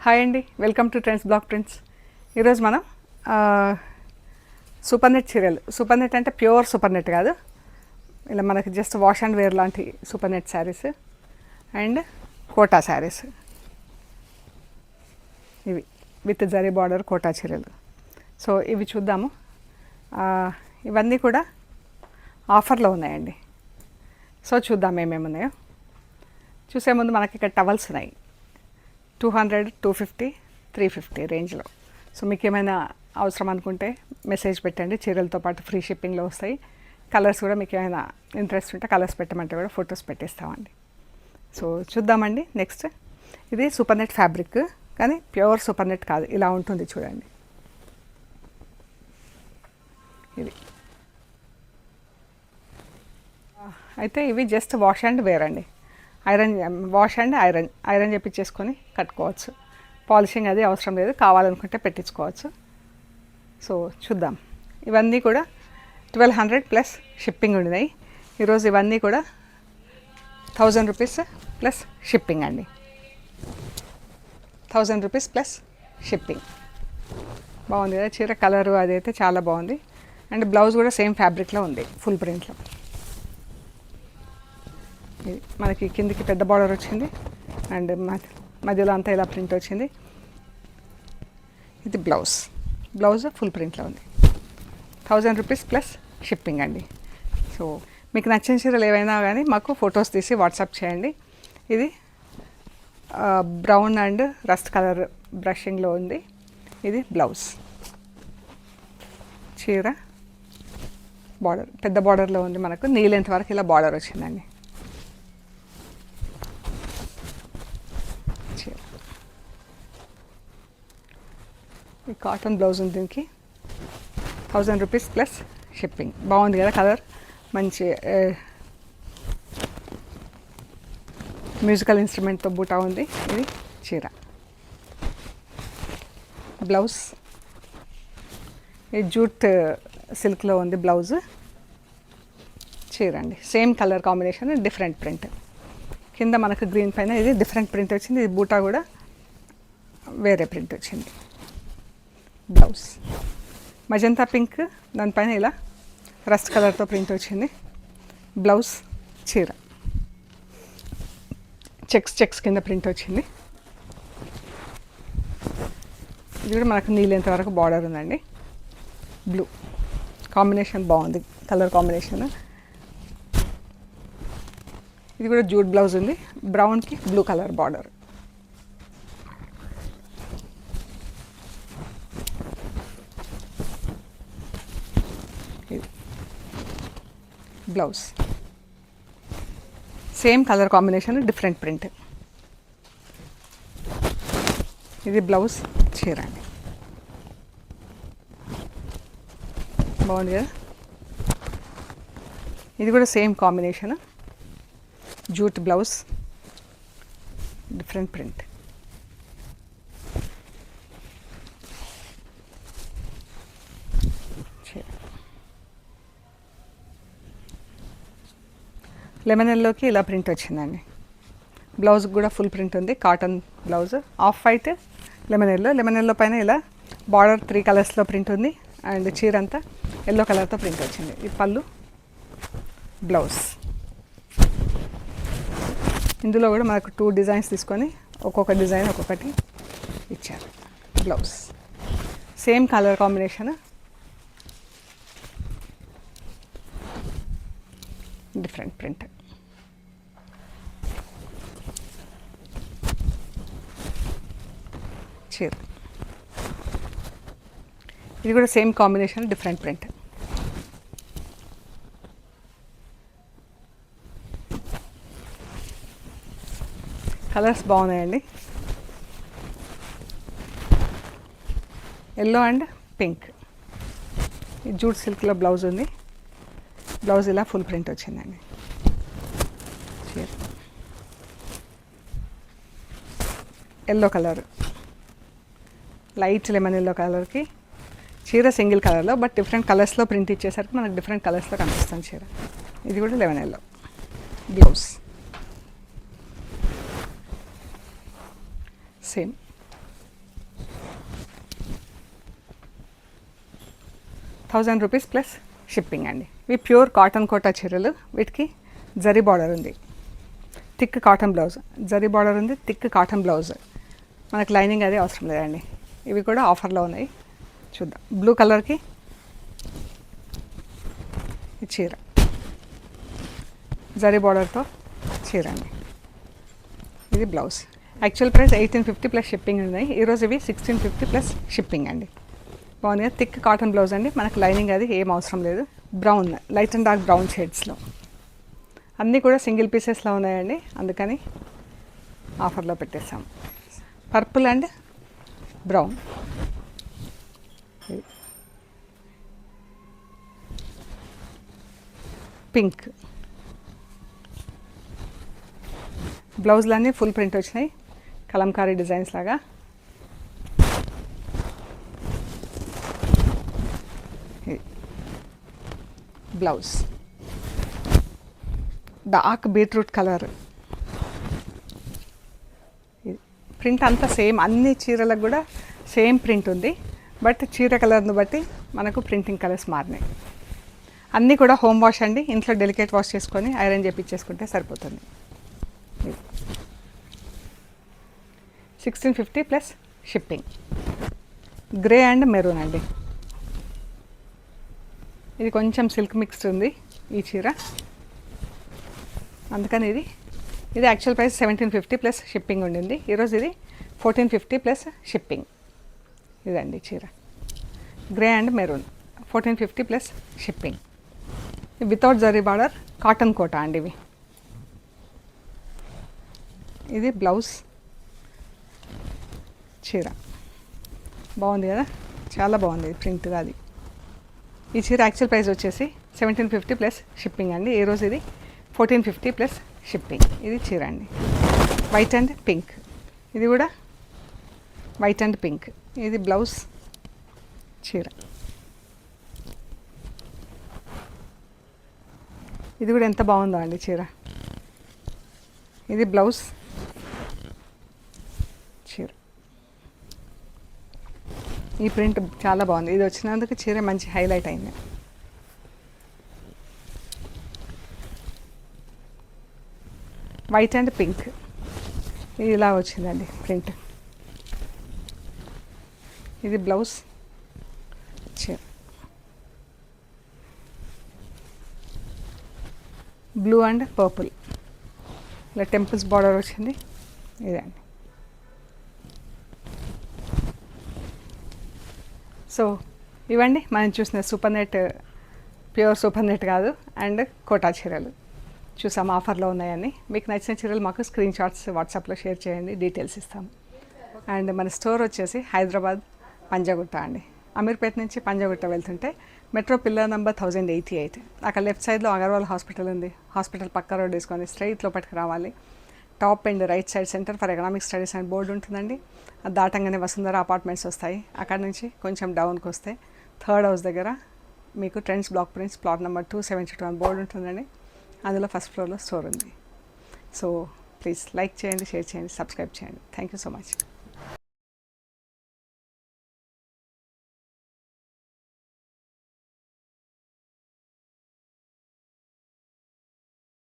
Hi అండి, welcome to Trends Block Prints. ఈరోజు మనం సూపర్ నెట్ చీరలు. సూపర్ నెట్ అంటే ప్యూర్ సూపర్ నెట్ కాదు, ఇలా మనకి జస్ట్ వాష్ అండ్ వేర్ లాంటి super net sarees and Kota sarees. ఇవి విత్ జరీ బార్డర్ కోటా చీరలు. సో ఇవి చూద్దాము. ఇవన్నీ కూడా ఆఫర్లో ఉన్నాయండి. సో చూద్దాం ఏమేమి ఉన్నాయో. చూసే ముందు మనకి ఇక్కడ టవల్స్ ఉన్నాయి 200, 250, 350 రేంజ్లో. సో మీకు ఏమైనా అవసరం అనుకుంటే మెసేజ్ పెట్టండి, చీరలతో పాటు ఫ్రీ షిప్పింగ్లో వస్తాయి. కలర్స్ కూడా మీకు ఏమైనా ఇంట్రెస్ట్ ఉంటే కలర్స్ పెట్టమంటే కూడా ఫొటోస్ పెట్టేస్తామండి. సో చూద్దామండి. నెక్స్ట్ ఇది సూపర్ నెట్ ఫ్యాబ్రిక్, కానీ ప్యూర్ సూపర్ నెట్ కాదు, ఇలా ఉంటుంది చూడండి. ఇది అయితే ఇవి జస్ట్ వాష్ అండ్ వేర్ అండి. వాష్ అండ్ ఐరన్ చేపించేసుకొని కట్టుకోవచ్చు. పాలిషింగ్ అది అవసరం లేదు, కావాలనుకుంటే పెట్టించుకోవచ్చు. సో చూద్దాం. ఇవన్నీ కూడా 1200 ప్లస్ షిప్పింగ్ ఉండినాయి. ఈరోజు ఇవన్నీ కూడా 1000 రూపీస్ ప్లస్ షిప్పింగ్ అండి. 1000 రూపీస్ ప్లస్ షిప్పింగ్. బాగుంది కదా చీర, కలరు అది అయితే చాలా బాగుంది. అండ్ బ్లౌజ్ కూడా సేమ్ ఫ్యాబ్రిక్లో ఉంది, ఫుల్ ప్రింట్లో. ఇది మనకి కిందికి పెద్ద బార్డర్ వచ్చింది అండ్ మధ్యలో అంతా ఇలా ప్రింట్ వచ్చింది. ఇది బ్లౌజ్ ఫుల్ ప్రింట్లో ఉంది. 1000 రూపీస్ ప్లస్ షిప్పింగ్ అండి. సో మీకు నచ్చిన చీరలు ఏవైనా కానీ మాకు ఫొటోస్ తీసి వాట్సాప్ చేయండి. ఇది బ్రౌన్ అండ్ రస్ట్ కలర్ బ్రషింగ్లో ఉంది. ఇది బ్లౌజ్. చీర బార్డర్ పెద్ద బార్డర్లో ఉంది, మనకు నీ లెంత్ వరకు ఇలా బార్డర్ వచ్చిందండి. ఈ కాటన్ బ్లౌజ్ ఉంది, దీనికి 1000 రూపీస్ ప్లస్ షిప్పింగ్. బాగుంది కదా కలర్, మంచి మ్యూజికల్ ఇన్స్ట్రుమెంట్తో బూటా ఉంది. ఇది చీర. బ్లౌజ్ ఇది జూట్ సిల్క్లో ఉంది బ్లౌజ్. చీర అండి, same colour combination, different print. కింద మనకు గ్రీన్ పైన ఇది డిఫరెంట్ ప్రింట్ వచ్చింది. ఇది బూటా కూడా వేరే ప్రింట్ వచ్చింది. బ్లౌజ్ మజంతా పింక్, దానిపైన ఇలా రస్ట్ కలర్తో ప్రింట్ వచ్చింది. బ్లౌజ్ చీర చెక్స్ కింద ప్రింట్ వచ్చింది. ఇది కూడా మనకు నీళ్ళెంత వరకు బార్డర్ ఉందండి. బ్లూ కాంబినేషన్ బాగుంది, కలర్ కాంబినేషన్. ఇది కూడా జూట్ బ్లౌజ్ ఉంది, బ్రౌన్కి blue colour border. Blouse same colour combination, different print. ఇది బ్లౌజ్ చీర అండి. బాగుంది కదా. ఇది కూడా same combination, jute blouse, different print. Lemon ఎల్లోకి ఇలా ప్రింట్ వచ్చిందండి. బ్లౌజ్ కూడా ఫుల్ ప్రింట్ ఉంది, cotton blouse. Off white lemon yellow పైన ఇలా బార్డర్ 3 కలర్స్లో ప్రింట్ ఉంది. అండ్ చీర అంతా ఎల్లో కలర్తో ప్రింట్ వచ్చింది. ఈ పళ్ళు, బ్లౌజ్. ఇందులో కూడా మనకు 2 డిజైన్స్ తీసుకొని ఒక్కొక్క డిజైన్ ఒక్కొక్కటి ఇచ్చారు. Blouse same colour combination, different print. చీర ఇది కూడా same combination, different print. Colours బాగున్నాయండి. Yellow and pink. ఈ జూట్ సిల్క్లో బ్లౌజ్ ఉంది. బ్లౌజ్ ఇలా ఫుల్ ప్రింట్ వచ్చిందండి. చీర yellow colour, light lemon yellow కలర్కి చీర సింగిల్ కలర్లో, బట్ డిఫరెంట్ కలర్స్లో ప్రింట్ ఇచ్చేసరికి మనకు డిఫరెంట్ కలర్స్లో కనిపిస్తుంది చీర. ఇది కూడా lemon yellow. Blouse same 1000 rupees plus shipping అండి. ఇవి ప్యూర్ కాటన్ కోటా చీరలు. వీటికి జరీ బార్డర్ ఉంది, thick cotton blouse. Zari border ఉంది, థిక్ కాటన్ బ్లౌజ్. మనకు లైనింగ్ అది అవసరం లేదండి. ఇవి కూడా ఆఫర్లో ఉన్నాయి. చూద్దాం. బ్లూ కలర్కి ఈ చీర జరీ బార్డర్తో చీర అండి. ఇది blouse. Actual price 1850 plus shipping ఉన్నాయి. ఈరోజు ఇవి 1650 ప్లస్ షిప్పింగ్ అండి. బాగుంది కదా, థిక్ కాటన్ బ్లౌజ్ అండి. మనకు లైనింగ్ అది ఏం అవసరం లేదు. Brown, light and dark brown షేడ్స్లో అన్నీ కూడా సింగిల్ పీసెస్లో ఉన్నాయండి, అందుకని ఆఫర్లో పెట్టేస్తాం. Purple and brown, pink. బ్లౌజ్లన్నీ ఫుల్ ప్రింట్ వచ్చినాయి, కలంకారీ డిజైన్స్ లాగా. Blouse dark beetroot colour. Print అంతా సేమ్, అన్ని చీరలకు కూడా సేమ్ ప్రింట్ ఉంది. బట్ చీర కలర్ను బట్టి మనకు ప్రింటింగ్ కలర్స్ మారినాయి. అన్నీ కూడా హోమ్ వాష్ అండి. ఇంట్లో డెలికేట్ వాష్ చేసుకొని ఐరన్ చేపించేసుకుంటే సరిపోతుంది. 1650 plus shipping. Grey and maroon అండి. ఇది కొంచెం సిల్క్ మిక్స్డ్ ఉంది ఈ చీర, అందుకని ఇది యాక్చువల్ ప్రైస్ 1750 ప్లస్ షిప్పింగ్ ఉండింది. ఈరోజు ఇది 1450 ప్లస్ షిప్పింగ్. ఇదండి చీర, grey and maroon, 1450 plus shipping. Without zari border cotton Kota అండి ఇవి. ఇది బ్లౌజ్, చీర బాగుంది కదా, చాలా బాగుంది ప్రింట్ అది. ఈ చీర యాక్చువల్ ప్రైస్ వచ్చేసి 1750 ప్లస్ షిప్పింగ్ అండి. ఈరోజు ఇది 1450 ప్లస్ షిప్పింగ్. ఇది చీర అండి, వైట్ అండ్ పింక్. ఇది కూడా వైట్ అండ్ పింక్. ఇది బ్లౌజ్, చీర. ఇది కూడా ఎంత బాగుందో అండి చీర. ఇది బ్లౌజ్, చీర. ఈ ప్రింట్ చాలా బాగుంది. ఇది వచ్చినందుకు చీర మంచి హైలైట్ అయింది. వైట్ అండ్ పింక్, ఇది ఇలా వచ్చిందండి ప్రింట్. ఇది బ్లౌజ్, చీర. బ్లూ అండ్ పర్పుల్, ఇలా టెంపుల్స్ బార్డర్ వచ్చింది. ఇదండి. సో ఇవండి మనం చూసిన super net, pure super net కాదు, అండ్ కోటా చీరలు చూసాం, ఆఫర్లో ఉన్నాయని. మీకు నచ్చిన చీరలు మాకు స్క్రీన్ షాట్స్ వాట్సాప్లో షేర్ చేయండి, డీటెయిల్స్ ఇస్తాము. అండ్ మన స్టోర్ వచ్చేసి హైదరాబాద్ పంజాగుట్ట అండి. అమీర్పేట నుంచి పంజాగుట్ట వెళ్తుంటే మెట్రో పిల్లర్ నెంబర్ 1088, అక్కడ లెఫ్ట్ సైడ్లో అగర్వాల్ హాస్పిటల్ ఉంది. హాస్పిటల్ పక్క రోడ్ వేసుకొని స్ట్రైట్ లోపలికి రావాలి. Top and right side centre for economic studies అని బోర్డు ఉంటుందండి. అది దాటంగానే వసుంధర అపార్ట్మెంట్స్ వస్తాయి. అక్కడ నుంచి కొంచెం డౌన్కి వస్తే థర్డ్ హౌస్ దగ్గర మీకు trends Block prints plot number 272 అని బోర్డు ఉంటుందండి. అందులో ఫస్ట్ ఫ్లోర్లో స్టోర్ ఉంది. సో ప్లీజ్ లైక్ చేయండి, షేర్ చేయండి, సబ్స్క్రైబ్ చేయండి. Thank you so much.